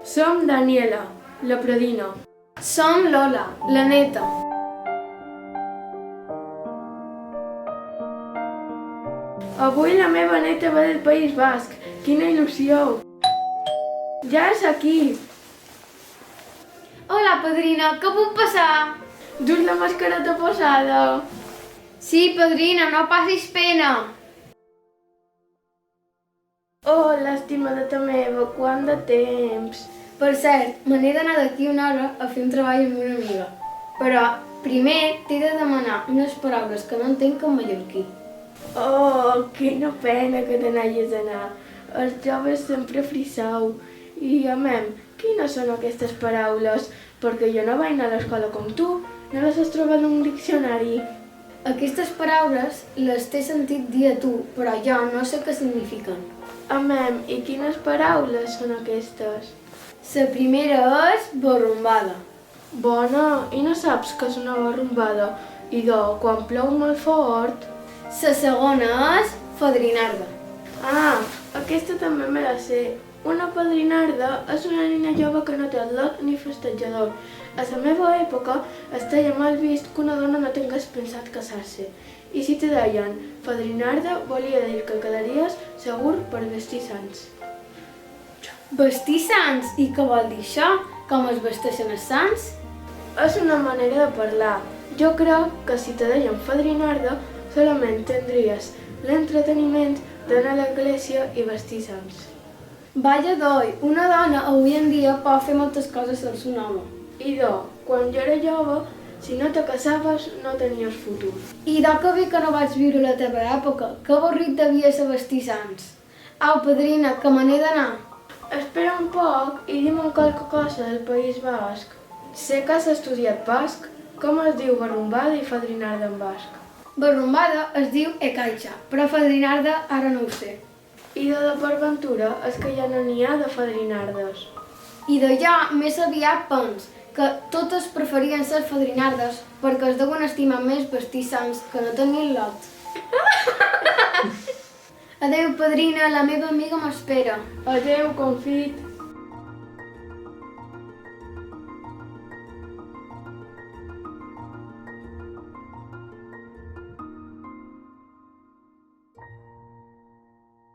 Som Daniela, la predina. Som Lola, la neta. Avui la meva neta va del País Basc. Quina il·lusió! Ja és aquí! Hola, padrina, què puc passar? Dus la mascareta posada. Sí, padrina, no passis pena. Oh, l'estimada meva, quant de temps! Per cert, me n'he d'anar d'aquí una hora a fer un treball amb una amiga. Però primer t'he de demanar unes paraules que no entenc en mallorquí. Oh, quina pena que te n'hagis d'anar. Els joves sempre frisau. I, amem, quines són aquestes paraules? Perquè jo no vaig anar a l'escola com tu. No les has trobat en un diccionari. Aquestes paraules les t'he sentit dir a tu, però jo no sé què signifiquen. Amem, i quines paraules són aquestes? La primera és barrumbada. Bona, i no saps què és una barrumbada? I quan plou molt fort... La segona és fadrinarda. Ah, aquesta també me la sé. Una padrinarda és una nina jove que no té atlot ni festejador. A la meva època estava mal vist que una dona no tingués pensat casar-se. I si te deien fadrinarda volia dir que quedaries segur per vestir sants. Vestir sants? I què vol dir això? Com es vesteixen els sants? És una manera de parlar. Jo crec que si te deien fadrinarda solament tindries l'entreteniment d'anar a l'església i vestir sants. Vaya doi, una dona avui en dia pot fer moltes coses sense un home. I quan jo era jove, si no te casaves no tenies futur. I que bé que no vaig viure la teva època, que avorrit devia ser vestir sants. Au, padrina, que me n'he d'anar. Espera un poc i dime qualque cosa del País Basc. Sé que has estudiat basc. Com es diu barrumbada i fadrinarda en basc? Barrumbada es diu ecaixa, però fadrinarda ara no ho sé. I de per ventura és que ja no n'hi ha de fadrinardes. I d'allà més aviat pens que totes preferien ser fadrinardes perquè es deuen estimar més vestir sants que no tenir lot. Adéu, padrina, la meva amiga m'espera. Adéu, confit.